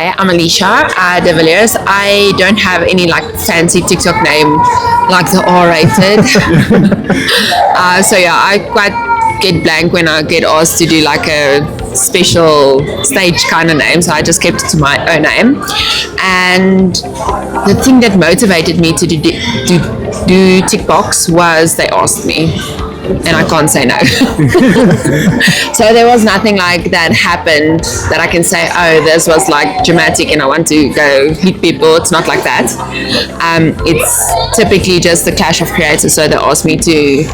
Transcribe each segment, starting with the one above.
Hi, I'm Alicia de Villiers. I don't have any like fancy TikTok name like the R-rated. So yeah, I quite get blank when I get asked to do like a special stage kind of name, so I just kept it to my own name. And the thing that motivated me to do TikBoks was they asked me, and I can't say no. So there was nothing like that happened that I can say, oh, this was like dramatic and I want to go hit people. It's not like that. It's typically just the clash of creators. So they asked me to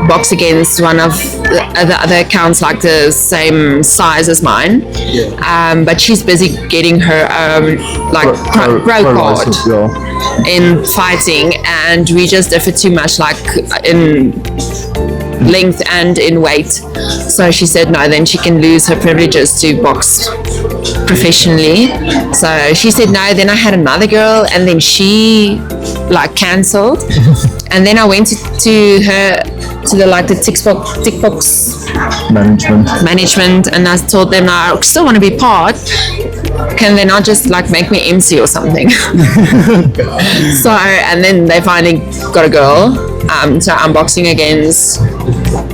box against one of the other accounts like the same size as mine. But she's busy getting her pro card in fighting, and we just differ too much like in length and in weight. So she said no, then she can lose her privileges to box professionally. So she said no. Then I had another girl, and then she like cancelled. And then I went to the TikBoks management, and I told them I still want to be part. Can they not just like make me MC or something? So, and then they finally got a girl. So I'm boxing against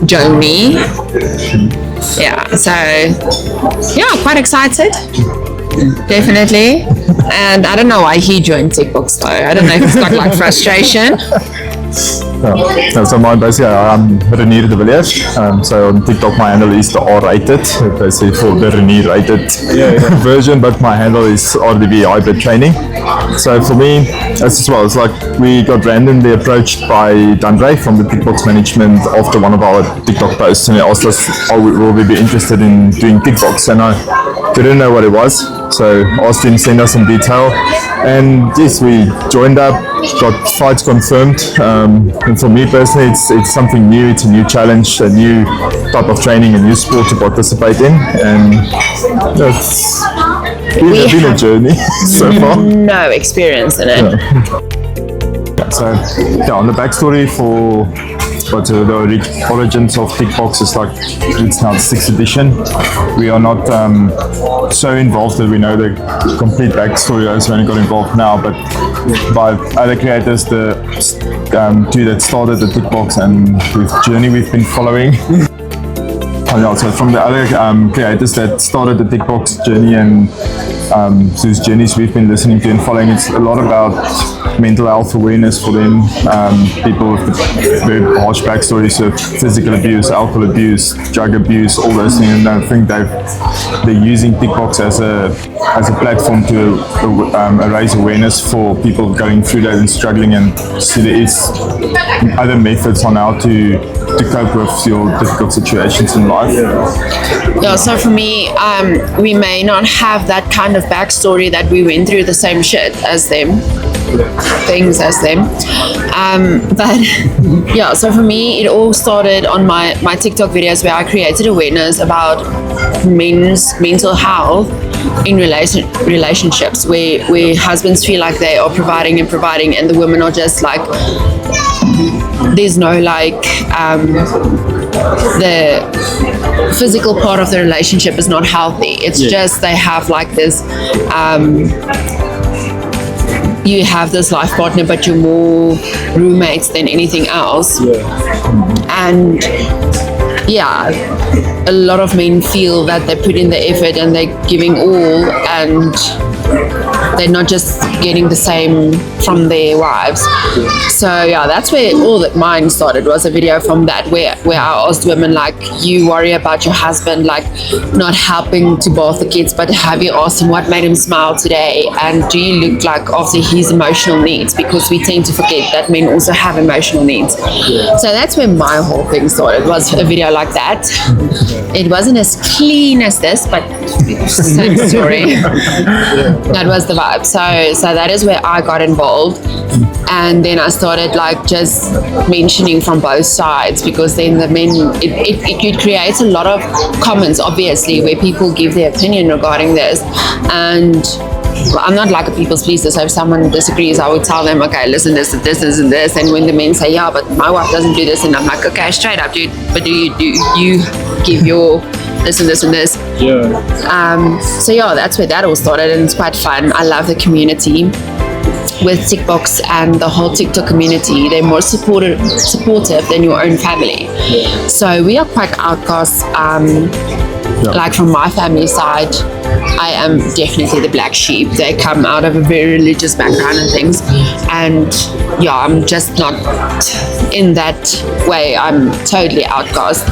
Joni. Yeah, so yeah, quite excited. Definitely. And I don't know why he joined TikBoks though. I don't know if it's got like frustration. So mine basically, I'm Renier and Alicia. So on TikTok my handle is the R-rated, basically for the Renier rated version, but my handle is RDB Hybrid Training. So for me, as well, it's like we got randomly approached by Dandre from the TikBoks management after one of our TikTok posts, and he asked us, will we be interested in doing TikBoks? And I didn't know what it was, so asked him to send us some detail, and yes, we joined up, got fights confirmed. And for me personally, it's something new, it's a new challenge, a new type of training, a new sport to participate in, and it's been a journey so far. No experience in it. So on the backstory for the origins of TikBoks is like, it's now the 6th edition. We are not so involved that we know the complete backstory. I only got involved now, but by other creators, the two that started the TikBoks and with journey we've been following. So from the other creators that started the TikBoks journey and whose journeys we've been listening to and following, it's a lot about mental health awareness for them, people with very harsh backstories of physical abuse, alcohol abuse, drug abuse, all those things, and I think they're using TikBoks as a platform to raise awareness for people going through that and struggling, and see there is other methods on how to cope with your difficult situations in life. Yeah, so for me, we may not have that kind of backstory that we went through the same shit as them, things as them. But yeah, so for me, it all started on my TikTok videos where I created awareness about men's mental health in relationships where husbands feel like they are providing and the women are just like, there's no like the physical part of the relationship is not healthy. It's just they have like this you have this life partner, but you're more roommates than anything else. And yeah, a lot of men feel that they put in the effort and they're giving all, and they're not just getting the same from their wives. So yeah, that's where all that mine started, was a video from that where I asked women like, you worry about your husband like not helping to bath the kids, but have you asked him what made him smile today, and do you look like after his emotional needs, because we tend to forget that men also have emotional needs. So that's where my whole thing started, was a video like that. It wasn't as clean as this, but same story. That was the vibe. So that is where I got involved, and then I started like just mentioning from both sides, because then the men, it creates a lot of comments obviously where people give their opinion regarding this. And I'm not like a people's pleaser, so if someone disagrees, I would tell them, okay, listen, this and this and this. And when the men say, yeah, but my wife doesn't do this, and I'm like, okay, straight up, dude, but do you give your this and this and this? So yeah, that's where that all started, and it's quite fun. I love the community with TikBoks and the whole TikTok community. They're more supportive than your own family. So we are quite outcasts. Like from my family side, I am definitely the black sheep. They come out of a very religious background and things, and yeah, I'm just not in that way. I'm totally outcast.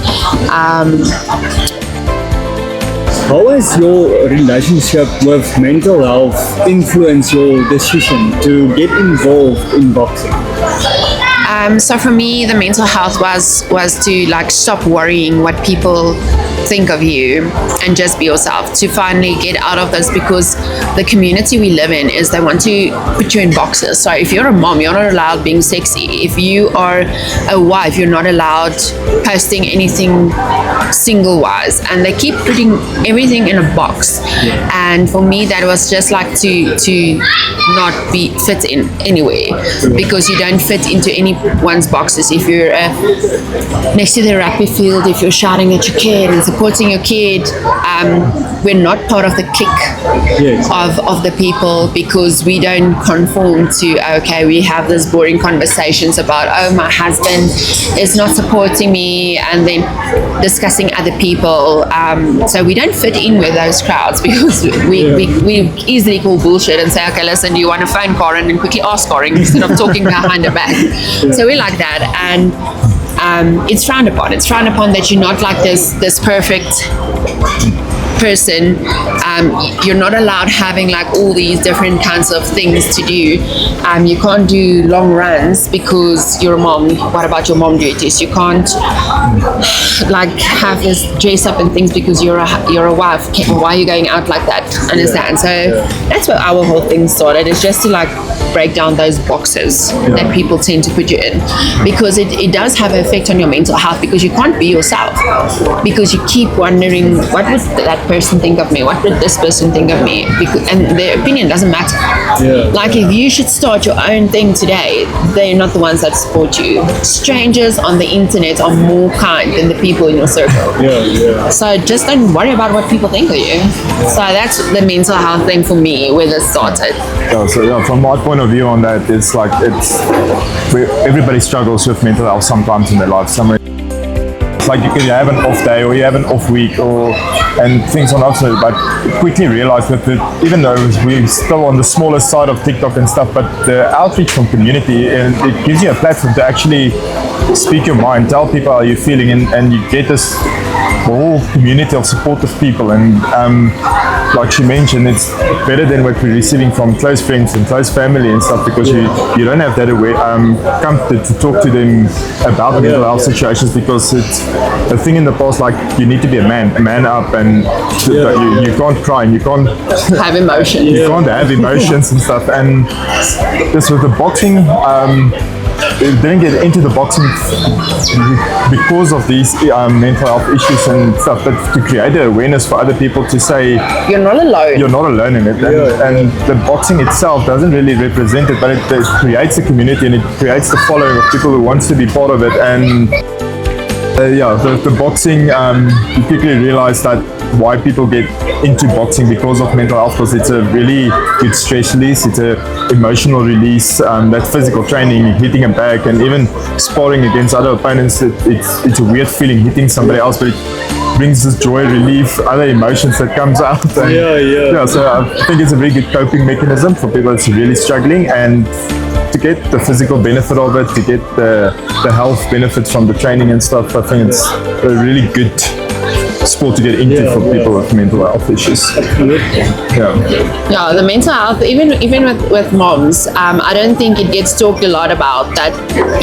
How has your relationship with mental health influenced your decision to get involved in boxing? So for me, the mental health was to like stop worrying what people think of you and just be yourself, to finally get out of this, because the community we live in is they want to put you in boxes. So if you're a mom, you're not allowed being sexy. If you are a wife, you're not allowed posting anything single wise, and they keep putting everything in a box. And for me, that was just like to not be fit in anywhere, because you don't fit into anyone's boxes. If you're next to the rugby field, if you're shouting at your kid and supporting your kid, we're not part of the clique of the people, because we don't conform to, okay, we have this boring conversations about, oh, my husband is not supporting me, and then discussing other people. So we don't fit in with those crowds, because we easily call bullshit and say, okay, listen, do you want to phone Karen, and quickly ask Karen instead of talking behind her back. So we like that, and it's frowned upon. It's frowned upon that you're not like this perfect person. You're not allowed having like all these different kinds of things to do. You can't do long runs because you're a mom. What about your mom duties? You can't like have this dress up and things because you're a wife. Why are you going out like that? Understand? So that's where our whole thing started. It's just to like break down those boxes that people tend to put you in, because it does have an effect on your mental health, because you can't be yourself, because you keep wondering, what would that person think of me? What would this person think of me? And their opinion doesn't matter. Like if you should start your own thing today, they're not the ones that support you. Strangers on the internet are more kind than the people in your circle. So just don't worry about what people think of you. So that's the mental health thing for me, where this started. So from my point of view on that, it's like everybody struggles with mental health sometimes in their life. It's like you have an off day or you have an off week, and things are not so, but quickly realize that even though we're still on the smaller side of TikTok and stuff, but the outreach from community, and it gives you a platform to actually speak your mind, tell people how you're feeling, and you get this whole community of supportive people. And like she mentioned, it's better than what we're receiving from close friends and close family and stuff, because you don't have that comfort to talk to them about mental health situations, because it's a thing in the past, like you need to be a man up, and you can't cry and you can't have emotions. You can't have emotions and stuff. And this with the boxing, didn't get into the boxing because of these mental health issues and stuff, but to create the awareness for other people to say you're not alone. You're not alone in it. And the boxing itself doesn't really represent it, but it creates a community, and it creates the following of people who wants to be part of it. And the boxing, you quickly realize that why people get into boxing because of mental health, because it's a really good stress release, it's an emotional release, that physical training, hitting a bag, and even sparring against other opponents, it's a weird feeling hitting somebody else, but it brings this joy, relief, other emotions that comes out. And so I think it's a very good coping mechanism for people that's really struggling, and to get the physical benefit of it, to get the health benefits from the training and stuff. I think it's a really good sport to get into for people with mental health issues. The mental health, even with moms, I don't think it gets talked a lot about, that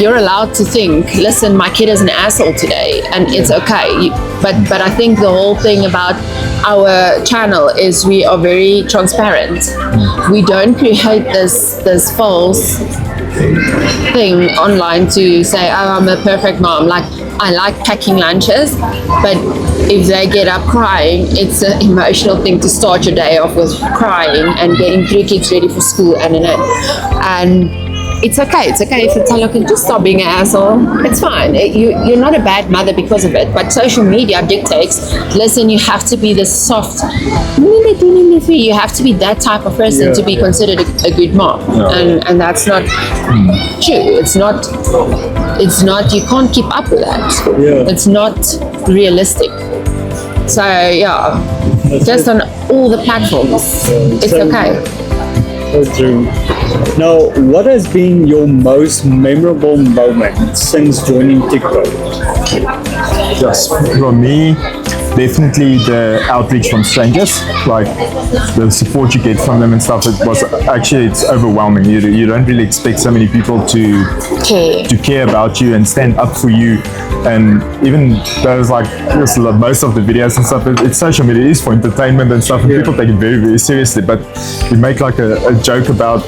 you're allowed to think, listen, my kid is an asshole today, and it's okay. But I think the whole thing about our channel is we are very transparent. We don't create this false thing online to say, oh, I'm a perfect mom. Like, I like packing lunches, but if they get up crying, it's an emotional thing to start your day off with, crying and getting 3 kids ready for school and it's okay. It's okay if you tell, okay, just stop being an asshole. It's fine. You're not a bad mother because of it. But social media dictates, listen, you have to be this soft. You have to be that type of person to be considered a good mom. And that's not true. It's not, you can't keep up with that. It's not realistic. So yeah, just on all the platforms, it's okay. So true. Now, what has been your most memorable moment since joining TikTok? Yes, for me, definitely the outreach from strangers, like the support you get from them and stuff. It's overwhelming. You don't really expect so many people to care about you and stand up for you. And even those most of the videos and stuff, it's social media, it is for entertainment and stuff, and people take it very, very seriously. But you make like a joke about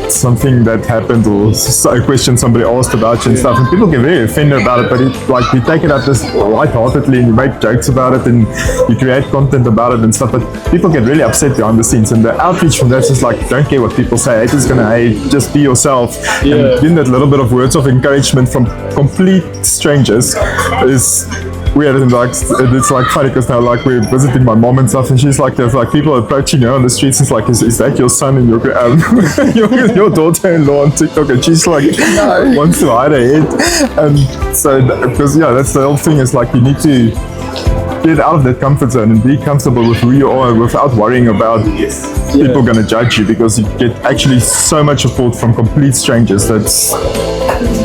something that happened or a question somebody asked about you and stuff, and people get very offended about it, but you take it up just lightheartedly and you make jokes about it and you create content about it and stuff, but people get really upset behind the scenes. And the outreach from that's just like, don't care what people say, haters gonna hate, just be yourself. And getting that little bit of words of encouragement from complete strangers is weird. And it's like funny because now we're visiting my mom and stuff, and she's like, there's like people approaching her on the streets. It's like, is that your son and your daughter-in-law on TikTok? And she's like, wants to hide her head. And so because that's the whole thing, is like you need to get out of that comfort zone and be comfortable with who you are without worrying about people going to judge you, because you get actually so much support from complete strangers that's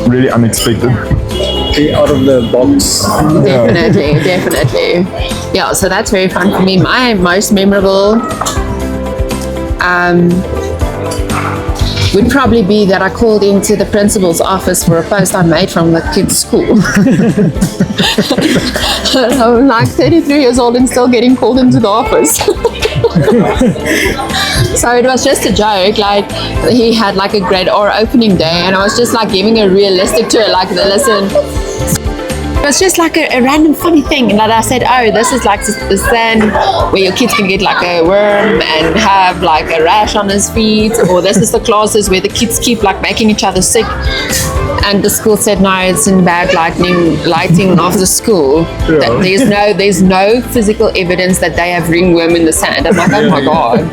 really unexpected. Be out of the box. Definitely. Yeah, so that's very fun for me. My most memorable would probably be that I called into the principal's office for a post I made from the kids' school. I'm like 33 years old and still getting called into the office. So it was just a joke, like he had like a grade or opening day, and I was just like giving a realistic tour, like listen, it was just like a random funny thing, and I said, oh, this is like the stand where your kids can get like a worm and have like a rash on his feet, or this is the classes where the kids keep like making each other sick. And the school said, no, it's in bad lighting of the school. That there's no physical evidence that they have ringworm in the sand. I'm like, oh my God.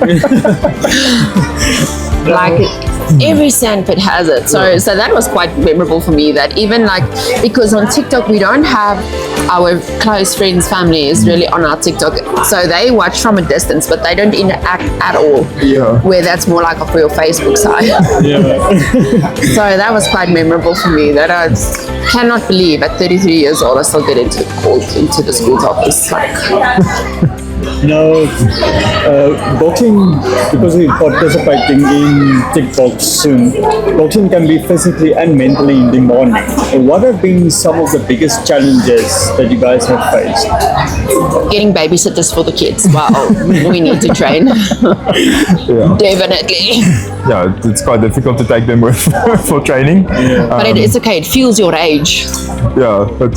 Like every sandpit has it. So that was quite memorable for me, that even because on TikTok we don't have our close friends, family is really on our TikTok. So they watch from a distance, but they don't interact at all. Yeah. Where that's more like for your Facebook side. Yeah. So that was quite memorable for me, that I cannot believe at 33 years old I still get called into the school's office. Now, boxing, because we're participating in TikBoks soon, boxing can be physically and mentally demanding. What have been some of the biggest challenges that you guys have faced? Getting babysitters for the kids. Wow, we need to train. Definitely. Yeah, it's quite difficult to take them with for training. But it's okay, it feels your age. Yeah, but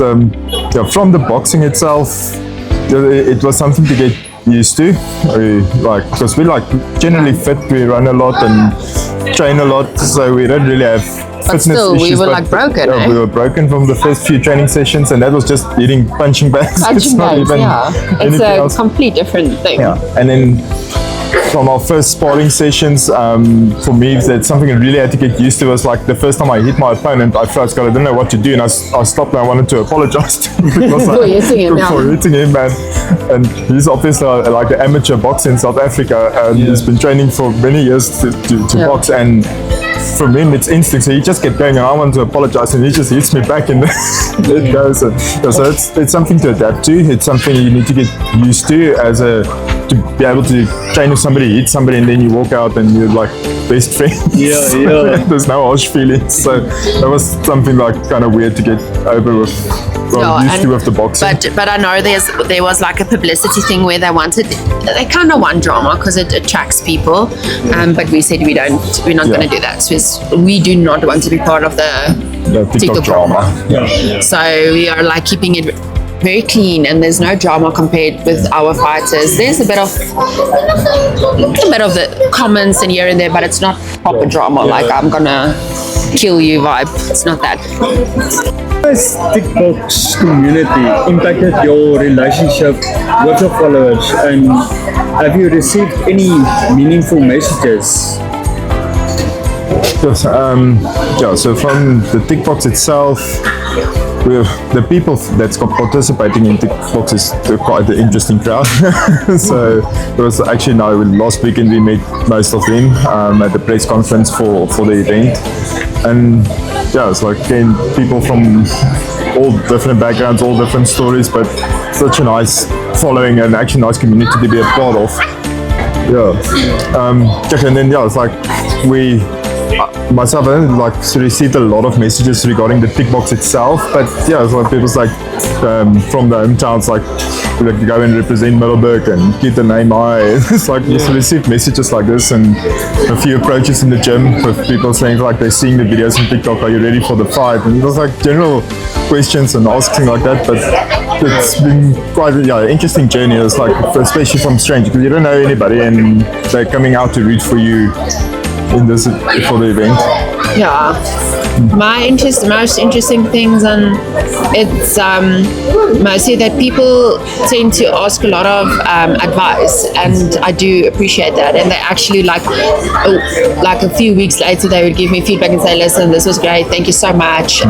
from the boxing itself, it was something to get used to, because we generally fit, we run a lot and train a lot, so we don't really have fitness still, issues. We were broken. We were broken from the first few training sessions, and that was just hitting punching bags. It's a complete different thing. Yeah, and then from our first sparring sessions, for me, that's something I really had to get used to. Was like the first time I hit my opponent, I first I didn't know what to do, and I stopped and I wanted to apologize for hitting him, man. And he's obviously like an amateur boxer in South Africa, and he's been training for many years to box, and from him it's instinct, so he just kept going and I want to apologize, and he just hits me back and it goes. So it's something to adapt to. It's something you need to get used to to be able to train with somebody, hit somebody, and then you walk out and you're like best friends. There's no harsh feelings. So that was something kind of weird to get over with. Used to with the boxing. But I know there was like a publicity thing where they kind of want drama because it attracts people. But we said we're not going to do that. So we do not want to be part of the TikTok drama. So we are keeping it very clean, and there's no drama compared with our fighters. There's a bit of the comments and here and there, but it's not proper drama. I'm gonna kill you vibe. It's not that. Has TikBoks community impacted your relationship with your followers, and have you received any meaningful messages? Yes, so from the TikBoks itself, the people that's participating in TikBoks is quite an interesting crowd. So it was actually now last weekend we met most of them at the press conference for the event, and yeah, it's like people from all different backgrounds, all different stories, but such a nice following and actually nice community to be a part of. And then it's like myself, I like received a lot of messages regarding the TikBoks itself, but yeah, it's like people's like from the hometowns, like go and represent Middelburg and get the name high. It's like just received messages like this, and a few approaches in the gym with people saying like they're seeing the videos on TikTok, are you ready for the fight? And it was like general questions and asking like that, but it's been quite an interesting journey. It's like, especially from strangers, because you don't know anybody and they're coming out to root for you in this for the event. Yeah, most interesting things, and it's mostly that people tend to ask a lot of advice, and I do appreciate that. And they actually like a few weeks later they would give me feedback and say, listen, this was great, thank you so much.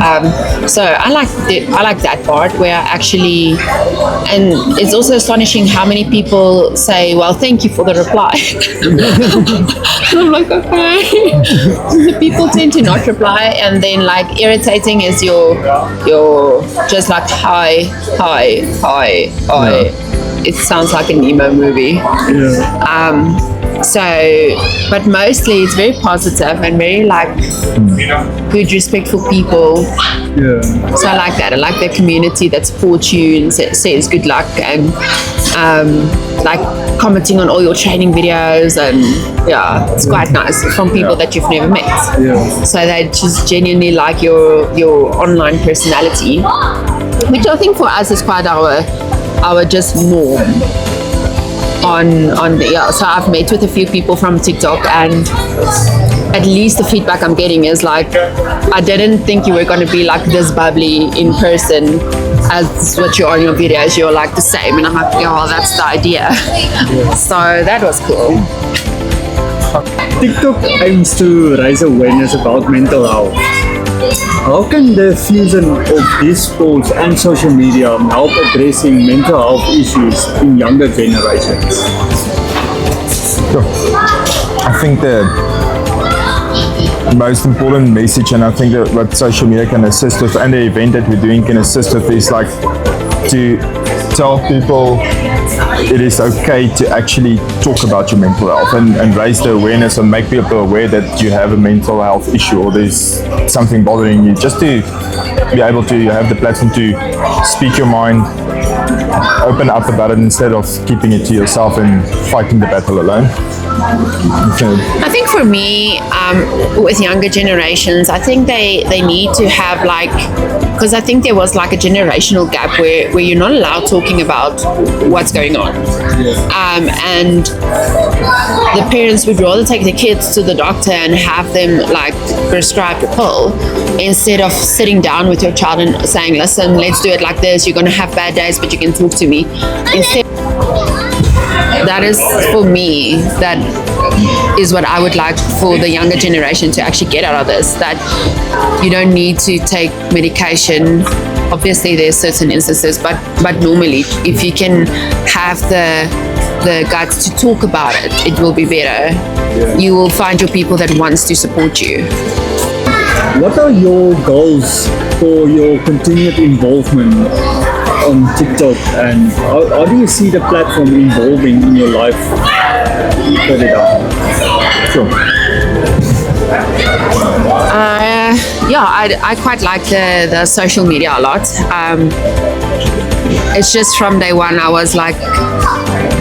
So I like that part where actually, and it's also astonishing how many people say, well, thank you for the reply. And I'm like, okay. The people tend to not reply, and then like irritating is your just like hi. It sounds like an emo movie. So, but mostly it's very positive and very like good, respectful people. So I like that. I like the community that supports you and says good luck, and like commenting on all your training videos, and it's quite nice from people that you've never met. So they just genuinely like your online personality, which I think for us is quite our just norm. So I've met with a few people from TikTok, and at least the feedback I'm getting is like, I didn't think you were going to be like this bubbly in person as what you are in your videos. You're like the same, and I'm like, oh, that's the idea. So that was cool. TikTok aims to raise awareness about mental health. How can the fusion of these tools and social media help addressing mental health issues in younger generations? I think the most important message, and I think that what social media can assist with, and the event that we're doing can assist with, is like to tell people it is okay to actually talk about your mental health, and raise the awareness and make people aware that you have a mental health issue or there's something bothering you, just to be able to have the platform to speak your mind, open up about it instead of keeping it to yourself and fighting the battle alone. I think for me, with younger generations, I think they need to have like, because I think there was like a generational gap where you're not allowed talking about what's going on. And the parents would rather take the kids to the doctor and have them like prescribed a pill instead of sitting down with your child and saying, listen, let's do it like this. You're going to have bad days, but you can talk to me. Instead, that is for me, that is what I would like for the younger generation to actually get out of this, that you don't need to take medication. Obviously there's certain instances, but normally if you can have the guts to talk about it, it will be better. You will find your people that wants to support you. What are your goals for your continued involvement on TikTok, and how do you see the platform evolving in your life further down? I quite like the social media a lot. It's just from day one I was like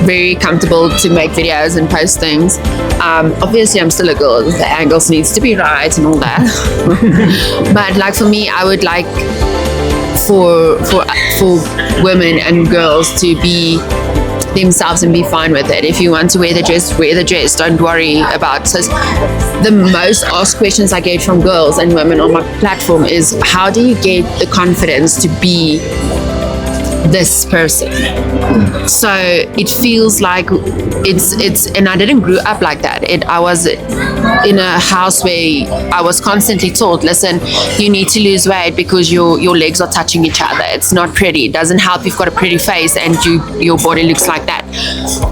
very comfortable to make videos and post things. Obviously I'm still a girl, the angles needs to be right and all that. But like for me, I would like for women and girls to be themselves and be fine with it. If you want to wear the dress, don't worry about. So the most asked questions I get from girls and women on my platform is, how do you get the confidence to be this person? So it feels like it's and I didn't grow up like that. I was in a house where I was constantly told, listen, you need to lose weight because your legs are touching each other. It's not pretty. It doesn't help you've got a pretty face and your body looks like that.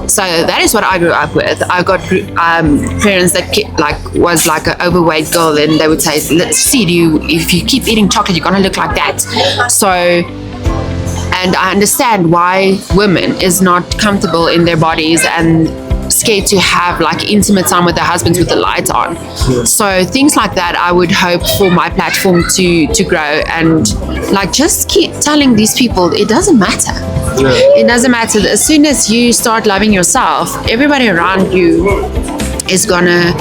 So that is what I grew up with. I got parents that was like an overweight girl, and they would say, let's see, if you keep eating chocolate, you're gonna look like that. So, and I understand why women is not comfortable in their bodies and scared to have like intimate time with their husbands with the lights on. So things like that, I would hope for my platform to grow, and like just keep telling these people it doesn't matter. It doesn't matter. As soon as you start loving yourself, everybody around you is gonna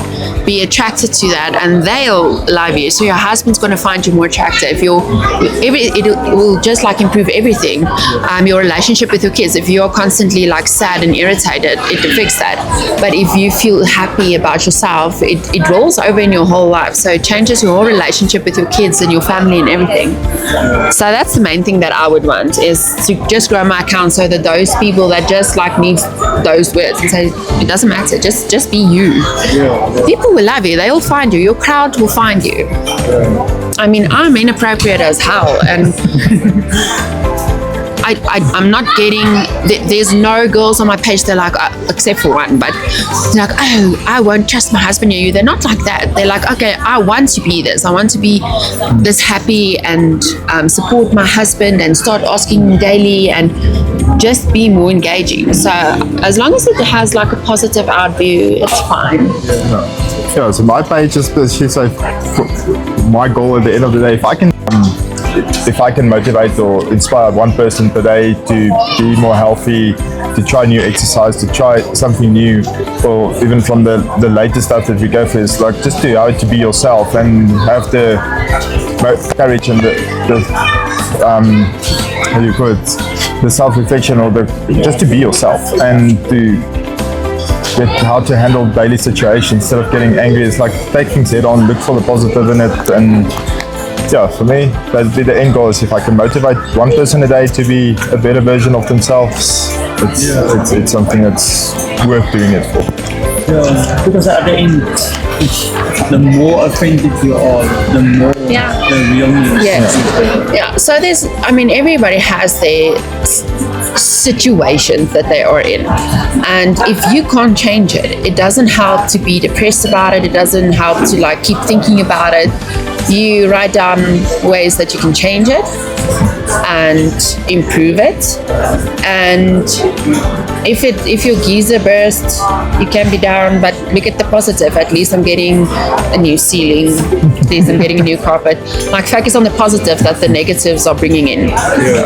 be attracted to that, and they'll love you. So your husband's gonna find you more attractive. It will just like improve everything. Your relationship with your kids. If you're constantly like sad and irritated, it affects that. But if you feel happy about yourself, it rolls over in your whole life. So it changes your whole relationship with your kids and your family and everything. So that's the main thing that I would want, is to just grow my account so that those people that just like need those words and say it doesn't matter, just be you. People will love you. They will find you. Your crowd will find you. I mean, I'm inappropriate as hell, and I'm not getting. There's no girls on my page. They're like, except for one, but they're like, oh, I won't trust my husband or you. They're not like that. They're like, okay, I want to be this. I want to be this happy and support my husband and start asking him daily and just be more engaging. So as long as it has like a positive out view, it's fine. Yeah, so my page is like my goal at the end of the day. If I can motivate or inspire one person per day to be more healthy, to try new exercise, to try something new, or even from the latest stuff that we go for, is like just to be yourself and have the courage and the how do you call it, the self-reflection, or just to be yourself and to get how to handle daily situations instead of getting angry. It's like take things head on, look for the positive in it. And yeah, for me, that'd be the end goal, is if I can motivate one person a day to be a better version of themselves, it's something that's worth doing it for. Yeah, because at the end, the more authentic you are, the more the realness. Yeah. So everybody has their situations that they are in, and if you can't change it, it doesn't help to be depressed about it. It doesn't help to like keep thinking about it. You write down ways that you can change it and improve it, and if your geyser bursts, you can be down, but look at the positive. At least I'm getting a new ceiling, at least I'm getting a new carpet. Like, focus on the positive that the negatives are bringing in,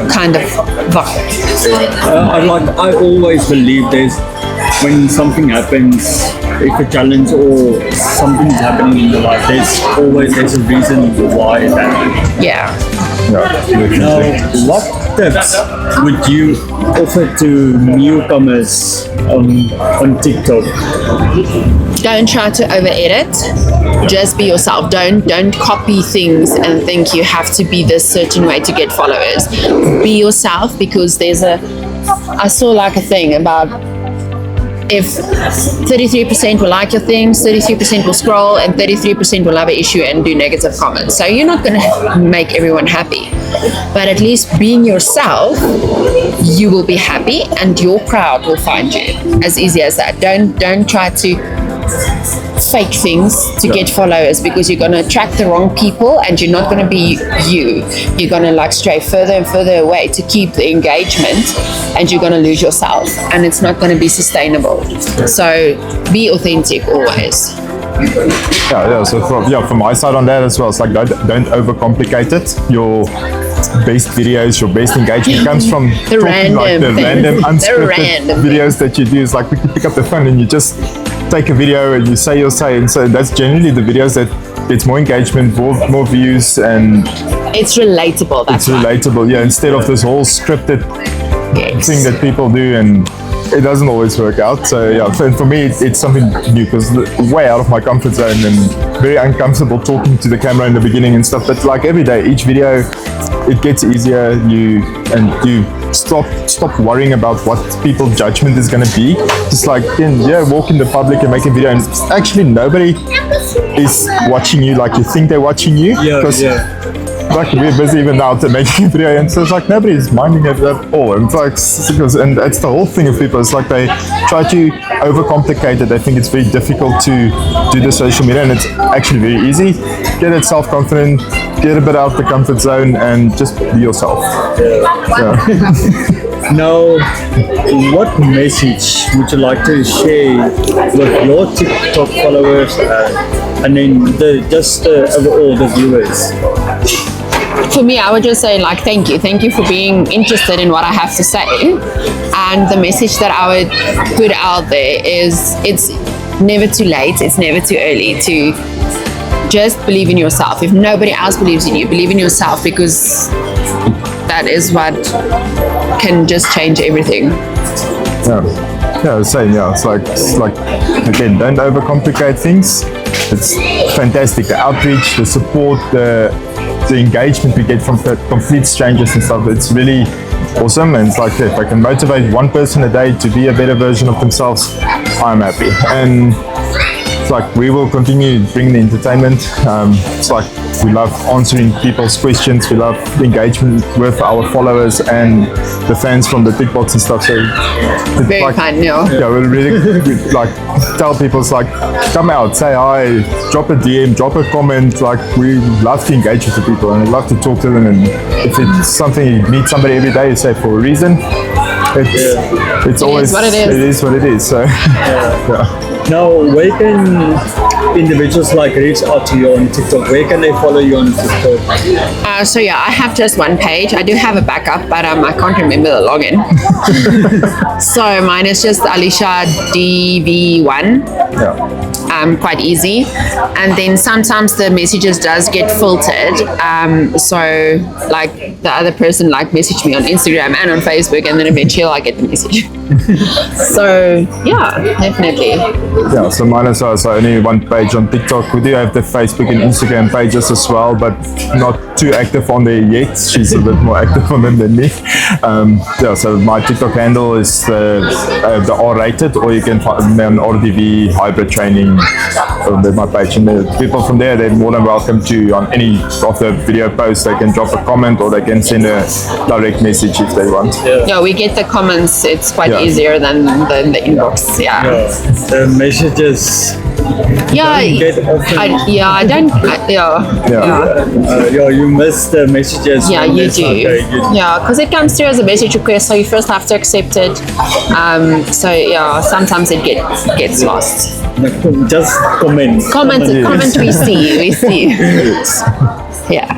kind of vibe. I always believe when something happens, if a challenge or something's happening in your life, there's a reason why it happened. Yeah. Now, what tips would you offer to newcomers on TikTok? Don't try to over edit. Just be yourself. Don't copy things and think you have to be this certain way to get followers. Be yourself, because I saw like a thing about, if 33% will like your things, 33% will scroll, and 33% will have an issue and do negative comments. So you're not going to make everyone happy. But at least being yourself, you will be happy and your crowd will find you. As easy as that. Don't try to fake things to get followers, because you're going to attract the wrong people and you're not going to be you. You're going to like stray further and further away to keep the engagement, and you're going to lose yourself, and it's not going to be sustainable. So be authentic always. So from my side on that as well, it's like don't overcomplicate it. Your best videos, your best engagement comes from the random unscripted videos that you do. Is like, we can pick up the phone and you just take a video and you say your say, and so that's generally the videos that gets more engagement, more views, and it's relatable. Relatable, instead of this whole scripted thing that people do. And it doesn't always work out. So yeah, for me, it's something new because way out of my comfort zone and very uncomfortable talking to the camera in the beginning and stuff. But like every day, each video, it gets easier. You stop worrying about what people's judgment is going to be. Just like walk in the public and make a video, and actually nobody is watching you like you think they're watching you. Like we're busy even now to making a video, and so it's like nobody's minding it at all. And it's like and that's the whole thing of people. It's like they try to overcomplicate it. They think it's very difficult to do the social media, and it's actually very easy. Get it self-confident, get a bit out the comfort zone, and just be yourself. Now, what message would you like to share with your TikTok followers and then overall the viewers? For me, I would just say like thank you for being interested in what I have to say. And the message that I would put out there is it's never too late, it's never too early to just believe in yourself. If nobody else believes in you, believe in yourself, because that is what can just change everything. Same. It's like again, don't overcomplicate things. It's fantastic, the outreach, the support, the engagement we get from complete strangers and stuff. It's really awesome, and it's like if I can motivate one person a day to be a better version of themselves, I'm happy. And it's like we will continue bringing the entertainment. It's like we love answering people's questions. We love engagement with our followers and the fans from the TikBoks and stuff. So very like, fun, yeah. We'll really like tell people, it's like come out, say hi, drop a DM, drop a comment. Like we love to engage with the people and we love to talk to them. And if it's something you meet somebody every day, you say for a reason. It's always what it is. It is what it is. So Now, where can individuals like reach out to you on TikTok? Where can they follow you on TikTok? So I have just one page. I do have a backup, but I can't remember the login. So mine is just Alicia DV1. Quite easy. And then sometimes the messages does get filtered. So like the other person like messaged me on Instagram and on Facebook, and then eventually I get the message. So yeah, definitely. So mine is also only one page on TikTok. We do have the Facebook and Instagram pages as well, but not too active on there yet. She's a bit more active on them than me. So my TikTok handle is the R-rated, or you can find me on RDV Hybrid Training on my page. And the people from there, they're more than welcome to, on any of the video posts, they can drop a comment or they can send a direct message if they want. We get the comments. It's quite easier than the inbox. The messages. You miss the messages. You do. Because it comes through as a message request, so you first have to accept it. Sometimes it gets lost. Just comment. Comment. We see. Yeah.